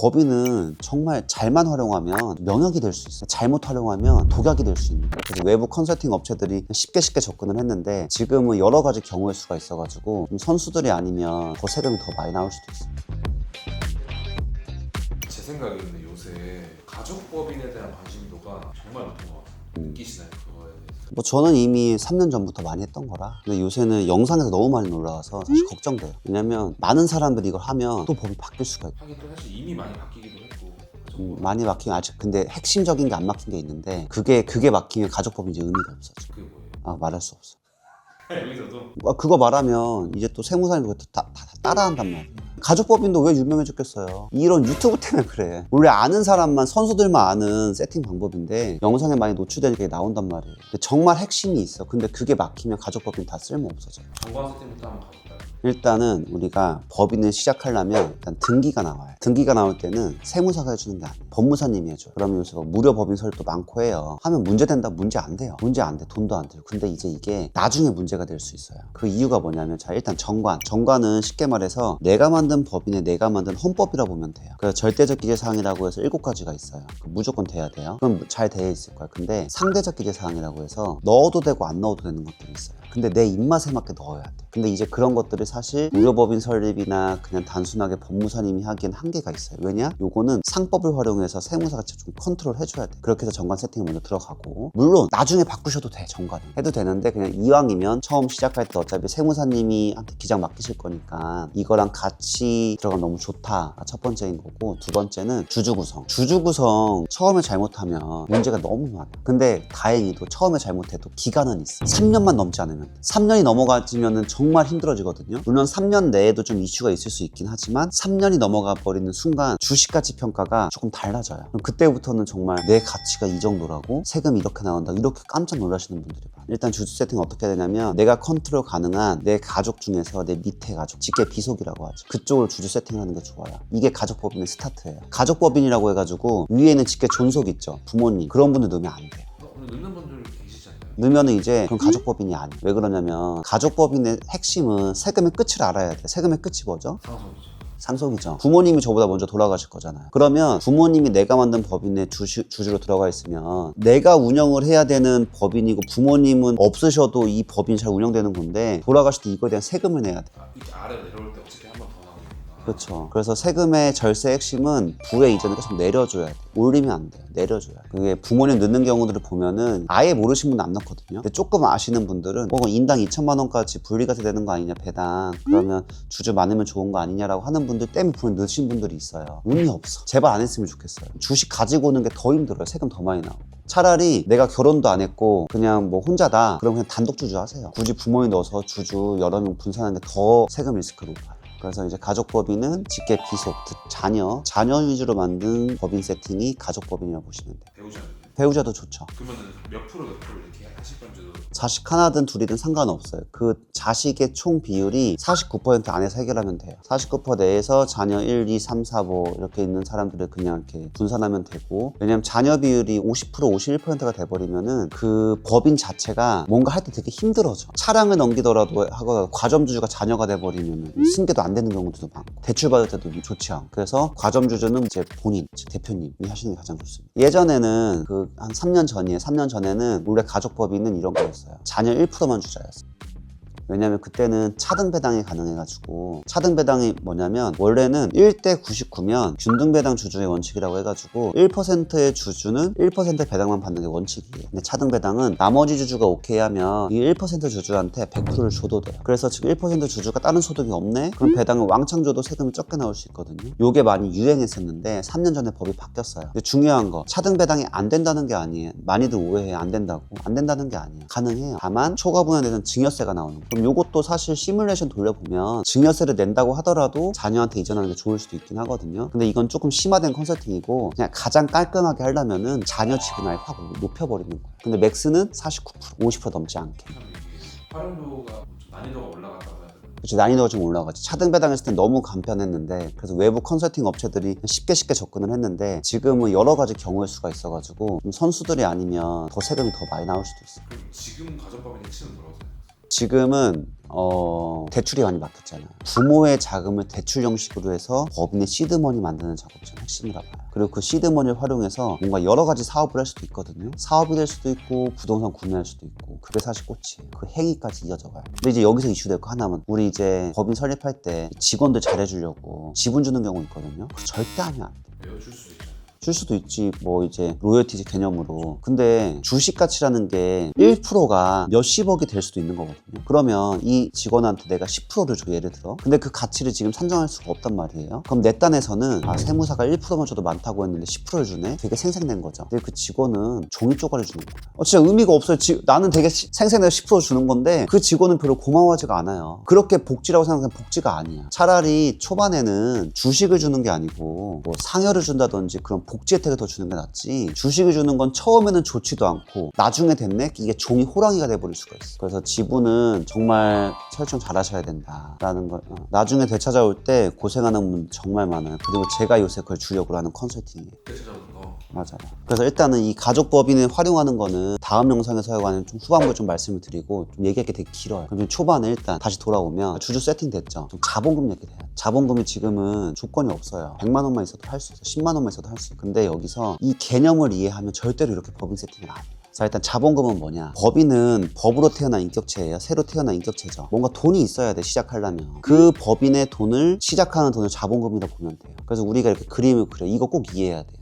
법인은 정말 잘만 활용하면 명약이 될 수 있어요. 잘못 활용하면 독약이 될 수 있는 거예요. 그래서 외부 컨설팅 업체들이 쉽게 접근을 했는데 지금은 여러 가지 경우의 수가 있어가지고 좀 선수들이 아니면 더 세금이 더 많이 나올 수도 있어요. 제 생각에는 요새 가족법인에 대한 관심도가 정말 높은 것 같아요. 느끼시나요? 그거에 대해서? 뭐 저는 이미 3년 전부터 많이 했던 거라. 근데 요새는 영상에서 너무 많이 올라와서 사실 걱정돼요. 왜냐면 많은 사람들이 이걸 하면 또 법이 바뀔 수가 있고 하긴 또 사실 이미 많이 바뀌기도 했고 가족법인. 많이 막히면 아직 근데 핵심적인 게 안 막힌 게 있는데 그게 막히면 가족법이 이제 의미가 없어져. 그게 뭐예요? 아, 말할 수 없어. 여기서도 그거 말하면 이제 또 세무사님 그거 다 따라한단 말이야. 가족법인도 왜 유명해졌겠어요? 이런 유튜브 때문에 그래. 원래 아는 사람만, 선수들만 아는 세팅 방법인데 영상에 많이 노출되니까 이게 나온단 말이에요. 근데 정말 핵심이 있어. 근데 그게 막히면 가족법인 다 쓸모 없어져요. 정관 세팅부터 한번 가볼까요? 일단은 우리가 법인을 시작하려면 일단 등기가 나와요. 등기가 나올 때는 세무사가 해주는 게 아니에요. 법무사님이 해줘요. 그러면 요새 무료 법인설도 많고 해요. 하면 문제 된다? 문제 안 돼요. 문제 안 돼. 돈도 안 돼요. 근데 이제 이게 나중에 문제가 될 수 있어요. 그 이유가 뭐냐면 자, 일단 정관. 정관은 쉽게 말해서 내가 만든 법인에 내가 만든 헌법이라고 보면 돼요. 그래서 절대적 기재사항이라고 해서 7가지가 있어요. 무조건 돼야 돼요. 그럼 잘 되어 있을 거야. 근데 상대적 기재사항이라고 해서 넣어도 되고 안 넣어도 되는 것들이 있어요. 근데 내 입맛에 맞게 넣어야 돼. 근데 이제 그런 것들이 사실 무료법인 설립이나 그냥 단순하게 법무사님이 하기엔 한계가 있어요. 왜냐? 요거는 상법을 활용해서 세무사가 좀 컨트롤 해줘야 돼. 그렇게 해서 정관 세팅을 먼저 들어가고 물론 나중에 바꾸셔도 돼. 정관은 해도 되는데 그냥 이왕이면 처음 시작할 때 어차피 세무사님이 한테 기장 맡기실 거니까 이거랑 같이 들어가면 너무 좋다. 첫 번째인 거고 두 번째는 주주구성. 주주구성 처음에 잘못하면 문제가 너무 많아. 근데 다행히도 처음에 잘못해도 기간은 있어. 3년만 넘지 않으면 3년이 넘어가지면은 정말 힘들어지거든요. 물론 3년 내에도 좀 이슈가 있을 수 있긴 하지만 3년이 넘어가 버리는 순간 주식가치 평가가 조금 달라져요. 그럼 그때부터는 정말 내 가치가 이 정도라고 세금이 이렇게 나온다 이렇게 깜짝 놀라시는 분들이 많아요. 일단 주주 세팅 어떻게 해야 되냐면 내가 컨트롤 가능한 내 가족 중에서 내 밑에 가족, 직계 비속이라고 하죠. 그쪽을 주주 세팅하는 게 좋아요. 이게 가족법인의 스타트예요. 가족법인이라고 해가지고 위에는 직계 존속 있죠. 부모님 그런 분들 넣으면 안 돼요. 오늘 넣는 분들 계시지 않나요? 넣으면은 이제 그건 가족법인이 아니에요. 왜 그러냐면 가족법인의 핵심은 세금의 끝을 알아야 돼. 세금의 끝이 뭐죠? 상속이죠. 상속이죠. 부모님이 저보다 먼저 돌아가실 거잖아요. 그러면 부모님이 내가 만든 법인에 주주로 들어가 있으면 내가 운영을 해야 되는 법인이고 부모님은 없으셔도 이 법인이 잘 운영되는 건데 돌아가실 때 이거에 대한 세금을 내야 돼. 이렇게 아래 내려올 때 어차피 한 번 더 나오는구나. 그렇죠. 그래서 세금의 절세 핵심은 부의 이전에 계속 내려줘야 돼. 올리면 안 돼요. 내려줘야 돼. 그게 부모님 넣는 경우들을 보면은 아예 모르시는 분은 안 넣거든요. 근데 조금 아시는 분들은 인당 2천만 원까지 분리가 되는 거 아니냐 배당. 그러면 주주 많으면 좋은 거 아니냐라고 하는 분들 때문에 부모님 넣으신 분들이 있어요. 의미 없어. 제발 안 했으면 좋겠어요. 주식 가지고 오는 게 더 힘들어요. 세금 더 많이 나오고. 차라리 내가 결혼도 안 했고 그냥 뭐 혼자다. 그럼 그냥 단독 주주 하세요. 굳이 부모님 넣어서 주주 여러 명 분산하는 게 더 세금 리스크가 높아요. 그래서 이제 가족법인은 직계 비속, 즉 자녀 위주로 만든 법인 세팅이 가족법인이라고 보시면 돼요. 배우자는? 배우자도 좋죠. 그러면은 몇 프로 이렇게 하실 건지도 자식 하나든 둘이든 상관없어요. 그 자식의 총 비율이 49% 안에서 해결하면 돼요. 49% 내에서 자녀 1, 2, 3, 4, 뭐 이렇게 있는 사람들을 그냥 이렇게 분산하면 되고 왜냐면 자녀 비율이 50%, 51%가 돼버리면은 그 법인 자체가 뭔가 할 때 되게 힘들어져. 차량을 넘기더라도 하거나 과점주주가 자녀가 돼버리면은 승계도 안 되는 경우도 많고 대출받을 때도 좋지 않고 그래서 과점주주는 이제 본인, 즉 대표님이 하시는 게 가장 좋습니다. 예전에는 한 3년 전이에요. 3년 전에는 원래 가족법인은 이런 거였어요. 자녀 1%만 주자였어요. 왜냐면 그때는 차등 배당이 가능해가지고 차등 배당이 뭐냐면 원래는 1대 99면 균등 배당 주주의 원칙이라고 해가지고 1%의 주주는 1% 배당만 받는 게 원칙이에요. 근데 차등 배당은 나머지 주주가 오케이 하면 이 1% 주주한테 100%를 줘도 돼요. 그래서 지금 1% 주주가 다른 소득이 없네? 그럼 배당을 왕창 줘도 세금이 적게 나올 수 있거든요. 요게 많이 유행했었는데 3년 전에 법이 바뀌었어요. 근데 중요한 거 차등 배당이 안 된다는 게 아니에요. 많이들 오해해요. 안 된다고. 안 된다는 게 아니에요. 가능해요. 다만 초과분에 대해서는 증여세가 나오는 거예요. 그럼 요것도 사실 시뮬레이션 돌려보면 증여세를 낸다고 하더라도 자녀한테 이전하는 게 좋을 수도 있긴 하거든요. 근데 이건 조금 심화된 컨설팅이고 그냥 가장 깔끔하게 하려면은 자녀 지분을 아예 확 높여버리는 거예요. 근데 맥스는 49%, 50% 넘지 않게. 활용도가 좀 난이도가 올라갔다고 해야 되나? 그렇죠. 난이도가 좀 올라가지. 차등 배당했을 땐 너무 간편했는데 그래서 외부 컨설팅 업체들이 쉽게 접근을 했는데 지금은 여러 가지 경우의 수가 있어가지고 좀 선수들이 아니면 더 세금이 더 많이 나올 수도 있어요. 그럼 지금 가족법인 핵심은 뭐라고 생각하세요? 지금은 대출이 많이 막혔잖아요. 부모의 자금을 대출 형식으로 해서 법인의 시드머니 만드는 작업이 좀 핵심이라고 봐요. 그리고 그 시드머니를 활용해서 뭔가 여러 가지 사업을 할 수도 있거든요. 사업이 될 수도 있고 부동산 구매할 수도 있고 그게 사실 꽃이에요. 그 행위까지 이어져 가요. 근데 이제 여기서 이슈될 거 하나는 우리 이제 법인 설립할 때 직원들 잘해주려고 지분 주는 경우 있거든요. 그거 절대 하면 안 돼. 왜요? 줄 수도 있잖아요. 줄 수도 있지, 뭐 이제 로열티 개념으로. 근데 주식 가치라는 게 1%가 몇십억이 될 수도 있는 거거든요. 그러면 이 직원한테 내가 10%를 줘, 예를 들어. 근데 그 가치를 지금 산정할 수가 없단 말이에요. 그럼 내 딴에서는 세무사가 1%만 줘도 많다고 했는데 10%를 주네? 되게 생색낸 거죠. 근데 그 직원은 종이 쪼가리 주는 거예요. 진짜 의미가 없어요. 나는 되게 생색내서 10% 주는 건데 그 직원은 별로 고마워하지가 않아요. 그렇게 복지라고 생각하면 복지가 아니야. 차라리 초반에는 주식을 주는 게 아니고 뭐 상여를 준다든지 그런 복지 혜택을 더 주는 게 낫지, 주식을 주는 건 처음에는 좋지도 않고 나중에 됐네? 이게 종이 호랑이가 돼버릴 수가 있어. 그래서 지분은 정말 설정 잘 하셔야 된다라는 걸 나중에 되찾아올 때 고생하는 분 정말 많아요. 그리고 제가 요새 그걸 주력으로 하는 컨설팅이에요. 대체적으로 맞아요. 그래서 일단은 이 가족법인을 활용하는 거는 다음 영상에서 하여간 좀 후반부에 좀 말씀을 드리고 좀 얘기할 게 되게 길어요. 그럼 좀 초반에 일단 다시 돌아오면 주주 세팅됐죠. 좀 자본금 얘기돼요. 자본금이 지금은 조건이 없어요. 100만 원만 있어도 할 수 있어. 10만 원만 있어도 할 수 있어. 근데 여기서 이 개념을 이해하면 절대로 이렇게 법인 세팅은 안 해요. 자, 일단 자본금은 뭐냐? 법인은 법으로 태어난 인격체예요. 새로 태어난 인격체죠. 뭔가 돈이 있어야 돼, 시작하려면. 그 법인의 돈을, 시작하는 돈을 자본금이라고 보면 돼요. 그래서 우리가 이렇게 그림을 그려. 이거 꼭 이해해야 돼요.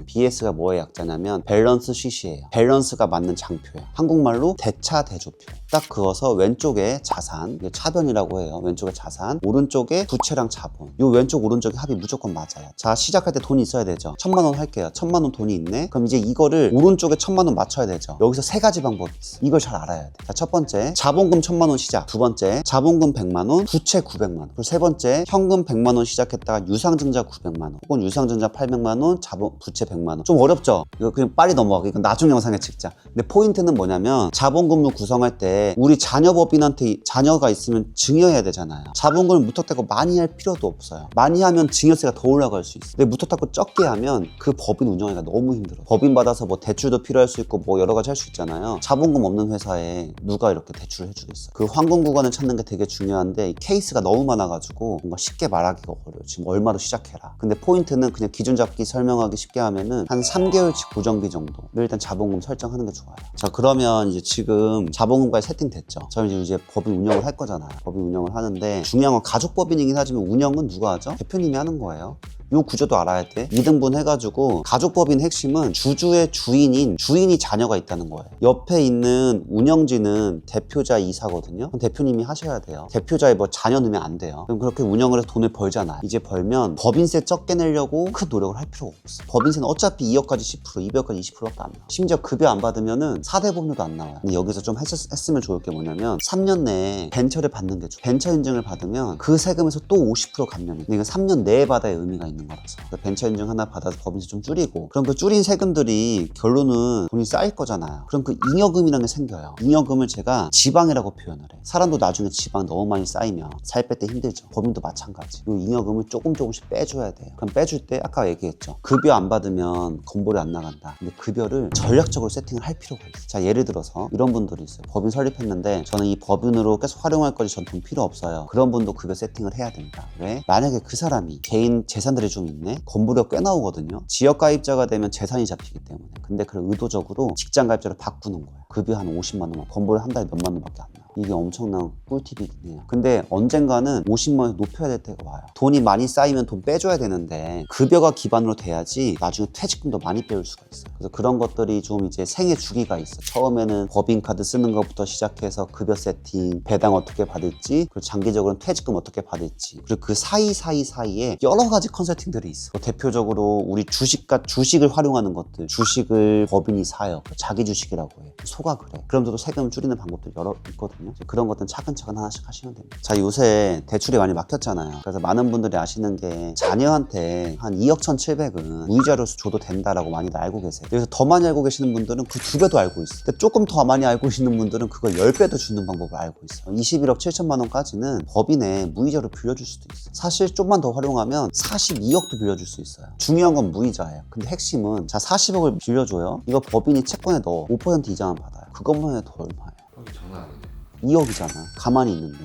BS가 뭐의 약자냐면 밸런스 쉿이에요. 밸런스가 맞는 장표야. 한국말로 대차대조표. 딱 그어서 왼쪽에 자산, 이게 차변이라고 해요. 왼쪽에 자산, 오른쪽에 부채랑 자본. 요 왼쪽 오른쪽에 합이 무조건 맞아요. 자, 시작할 때 돈이 있어야 되죠. 1,000만 원 할게요. 1,000만 원 돈이 있네. 그럼 이제 이거를 오른쪽에 1,000만 원 맞춰야 되죠. 여기서 세 가지 방법이 있어. 이걸 잘 알아야 돼. 자, 첫 번째, 자본금 1,000만 원 시작. 두 번째, 자본금 100만 원, 부채 900만 원. 그리고 세 번째, 현금 100만 원 시작했다가 유상증자 900만 원, 혹은 유상증자 800만 원, 부채 100만 원. 좀 어렵죠? 이거 그냥 빨리 넘어가고 이건 나중 영상에 찍자. 근데 포인트는 뭐냐면 자본금을 구성할 때 우리 자녀법인한테 자녀가 있으면 증여해야 되잖아요. 자본금을 무턱대고 많이 할 필요도 없어요. 많이 하면 증여세가 더 올라갈 수 있어. 근데 무턱대고 적게 하면 그 법인 운영하기가 너무 힘들어. 법인 받아서 뭐 대출도 필요할 수 있고 뭐 여러 가지 할 수 있잖아요. 자본금 없는 회사에 누가 이렇게 대출을 해주겠어요. 그 황금 구간을 찾는 게 되게 중요한데 이 케이스가 너무 많아가지고 뭔가 쉽게 말하기가 어려워요. 지금 얼마로 시작해라. 근데 포인트는 그냥 기준 잡기 설명하기 쉽게 하면은 한 3개월치 고정비 정도를 일단 자본금 설정하는 게 좋아요. 자, 그러면 이제 지금 자본금까지 세팅됐죠. 저는 이제 법인 운영을 할 거잖아요. 법인 운영을 하는데 중요한 건 가족법인이긴 하지만 운영은 누가 하죠? 대표님이 하는 거예요. 요 구조도 알아야 돼. 2등분 해가지고 가족법인 핵심은 주주의 주인이 자녀가 있다는 거예요. 옆에 있는 운영진은 대표자 이사거든요. 그럼 대표님이 하셔야 돼요. 대표자에 뭐 자녀 넣으면 안 돼요. 그럼 그렇게 운영을 해서 돈을 벌잖아요. 이제 벌면 법인세 적게 내려고 큰 노력을 할 필요가 없어. 법인세는 어차피 2억까지 10%, 200억까지 20%밖에 안 나와. 심지어 급여 안 받으면은 4대 보험료도 안 나와요. 근데 여기서 좀 했으면 좋을 게 뭐냐면 3년 내에 벤처를 받는 게 좋아요. 벤처 인증을 받으면 그 세금에서 또 50% 감면이. 근데 이건 3년 내에 받아야 의미가 있는 거라서 벤처 인증 하나 받아서 법인세 좀 줄이고, 그럼 그 줄인 세금들이 결론은 돈이 쌓일 거잖아요. 그럼 그 잉여금이라는 게 생겨요. 잉여금을 제가 지방이라고 표현을 해. 사람도 나중에 지방 너무 많이 쌓이면 살 뺄 때 힘들죠. 법인도 마찬가지. 이 잉여금을 조금씩 빼줘야 돼요. 그럼 빼줄 때 아까 얘기했죠. 급여 안 받으면 건보료 안 나간다. 근데 급여를 전략적으로 세팅을 할 필요가 있어요. 자, 예를 들어서 이런 분들이 있어요. 법인 설립했는데 저는 이 법인으로 계속 활용할 거지 전 돈 필요 없어요. 그런 분도 급여 세팅을 해야 된다. 왜? 만약에 그 사람이 개인 재산들이 좀 있네. 건보료 꽤 나오거든요. 지역 가입자가 되면 재산이 잡히기 때문에. 근데 그걸 의도적으로 직장 가입자로 바꾸는 거예요. 급여 한 50만 원만, 건보료 한 달에 몇만 원밖에 안 나와. 이게 엄청난 꿀팁이긴 해요. 근데 언젠가는 50만 원 높여야 될 때가 와요. 돈이 많이 쌓이면 돈 빼줘야 되는데 급여가 기반으로 돼야지 나중에 퇴직금도 많이 빼올 수가 있어요. 그래서 그런 것들이 좀 이제 생애 주기가 있어. 처음에는 법인카드 쓰는 것부터 시작해서 급여 세팅, 배당 어떻게 받을지, 그리고 장기적으로는 퇴직금 어떻게 받을지, 그리고 그 사이에 여러 가지 컨설팅들이 있어. 대표적으로 우리 주식을 활용하는 것들, 주식을 법인이 사요. 자기 주식이라고 해. 소가 그래. 그럼서도 세금 줄이는 방법들 여러 있거든요. 그런 것들은 차근차근 하나씩 하시면 됩니다. 자, 요새 대출이 많이 막혔잖아요. 그래서 많은 분들이 아시는 게 자녀한테 한 2억 1,700은 무이자로 줘도 된다라고 많이들 알고 계세요. 그래서 더 많이 알고 계시는 분들은 그 2배도 알고 있어요. 근데 조금 더 많이 알고 계시는 분들은 그걸 10배도 주는 방법을 알고 있어요. 21억 7천만 원까지는 법인에 무이자로 빌려줄 수도 있어요. 사실 좀만 더 활용하면 42억도 빌려줄 수 있어요. 중요한 건 무이자예요. 근데 핵심은 자, 40억을 빌려줘요. 이거 법인이 채권에 넣어. 5% 이자만 받아요. 그것만 해도 얼마예요? 장난 아니네. 2억이잖아. 가만히 있는데.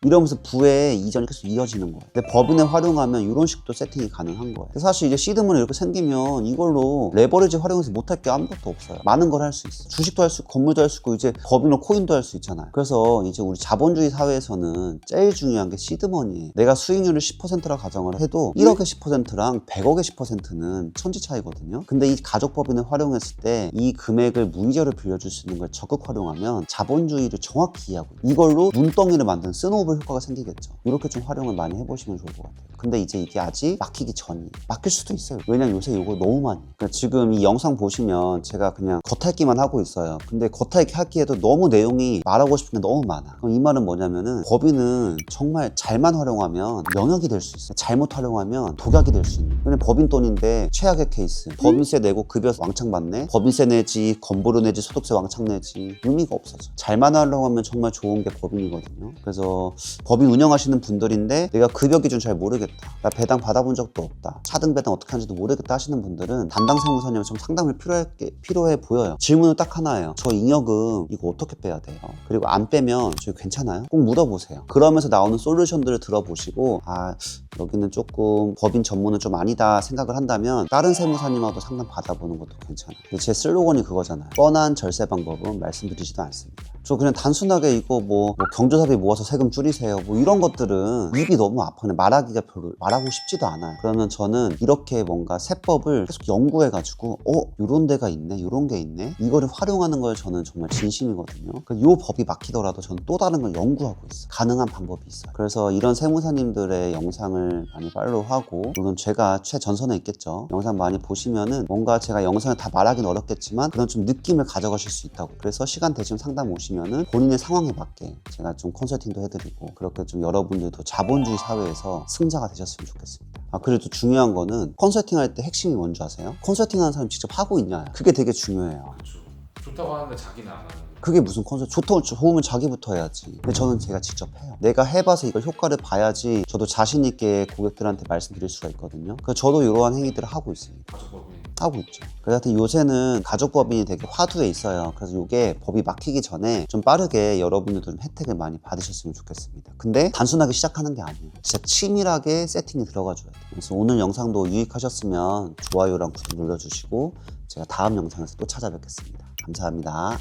이러면서 부의 이전이 계속 이어지는 거예요. 근데 법인을 활용하면 이런 식도 세팅이 가능한 거예요. 사실 이제 시드머니 이렇게 생기면 이걸로 레버리지 활용해서 못할 게 아무것도 없어요. 많은 걸 할 수 있어. 주식도 할 수 있고 건물도 할 수 있고 이제 법인으로 코인도 할 수 있잖아요. 그래서 이제 우리 자본주의 사회에서는 제일 중요한 게 시드머니예요. 내가 수익률을 10%라 가정을 해도 1억의 10%랑 100억의 10%는 천지 차이거든요. 근데 이 가족법인을 활용했을 때 이 금액을 무이자로 빌려줄 수 있는 걸 적극 활용하면 자본주의를 정확히 이해하고 이걸로 눈덩이를 만드는 스노우볼 효과가 생기겠죠. 이렇게 좀 활용을 많이 해보시면 좋을 것 같아요. 근데 이제 이게 아직 막히기 전이에요. 막힐 수도 있어요. 왜냐면 요새 이거 너무 많이. 그러니까 지금 이 영상 보시면 제가 그냥 겉핥기만 하고 있어요. 근데 겉핥기 하기에도 너무 내용이 말하고 싶은 게 너무 많아. 그럼 이 말은 뭐냐면은 법인은 정말 잘만 활용하면 면역이 될 수 있어요. 잘못 활용하면 독약이 될 수 있는. 왜냐면 법인 돈인데 최악의 케이스. 법인세 내고 급여 왕창 받네. 법인세 내지, 건보료 내지, 소득세 왕창 내지. 의미가 없어져. 잘만 활용하면 정말 좋은 게 법인이거든요. 그래서 법인 운영하시는 분들인데 내가 급여 기준 잘 모르겠다. 나 배당 받아본 적도 없다. 차등 배당 어떻게 하는지도 모르겠다 하시는 분들은 담당 세무사님은 좀 상담을 필요해 보여요. 질문은 딱 하나예요. 저 잉여금 이거 어떻게 빼야 돼요? 그리고 안 빼면 저희 괜찮아요? 꼭 물어보세요. 그러면서 나오는 솔루션들을 들어보시고 아 여기는 조금 법인 전문은 좀 아니다 생각을 한다면 다른 세무사님하고도 상담 받아보는 것도 괜찮아요. 근데 제 슬로건이 그거잖아요. 뻔한 절세 방법은 말씀드리지도 않습니다. 저 그냥 단순하게 이거 뭐 경조사비 모아서 세금 줄이세요 뭐 이런 것들은 입이 너무 아파요. 말하기가 별로 말하고 싶지도 않아요. 그러면 저는 이렇게 뭔가 세법을 계속 연구해가지고 요런 데가 있네 요런 게 있네 이거를 활용하는 걸 저는 정말 진심이거든요. 요 법이 막히더라도 저는 또 다른 걸 연구하고 있어요. 가능한 방법이 있어요. 그래서 이런 세무사님들의 영상을 많이 팔로우하고 물론 제가 최전선에 있겠죠. 영상 많이 보시면은 뭔가 제가 영상을 다 말하기는 어렵겠지만 그런 좀 느낌을 가져가실 수 있다고. 그래서 시간 되시면 상담 오시면은 본인의 상황에 맞게 제가 좀 컨설팅도 해드리고 그렇게 좀 여러분들도 자본주의 사회에서 승자가 되셨으면 좋겠습니다. 그래도 중요한 거는 컨설팅 할 때 핵심이 뭔지 아세요? 컨설팅 하는 사람이 직접 하고 있냐 그게 되게 중요해요. 그렇죠. 좋다고 하는데 자기는 안 하는 거. 그게 무슨 좋으면 자기부터 해야지. 근데 저는 제가 직접 해요. 내가 해봐서 이걸 효과를 봐야지 저도 자신 있게 고객들한테 말씀드릴 수가 있거든요. 그래서 저도 이러한 행위들을 하고 있습니다. 가족법인 하고 있죠. 그래서 요새는 가족법인이 되게 화두에 있어요. 그래서 이게 법이 막히기 전에 좀 빠르게 여러분들도 좀 혜택을 많이 받으셨으면 좋겠습니다. 근데 단순하게 시작하는 게 아니에요. 진짜 치밀하게 세팅이 들어가줘야 돼요. 그래서 오늘 영상도 유익하셨으면 좋아요랑 구독 눌러주시고 제가 다음 영상에서 또 찾아뵙겠습니다. 감사합니다.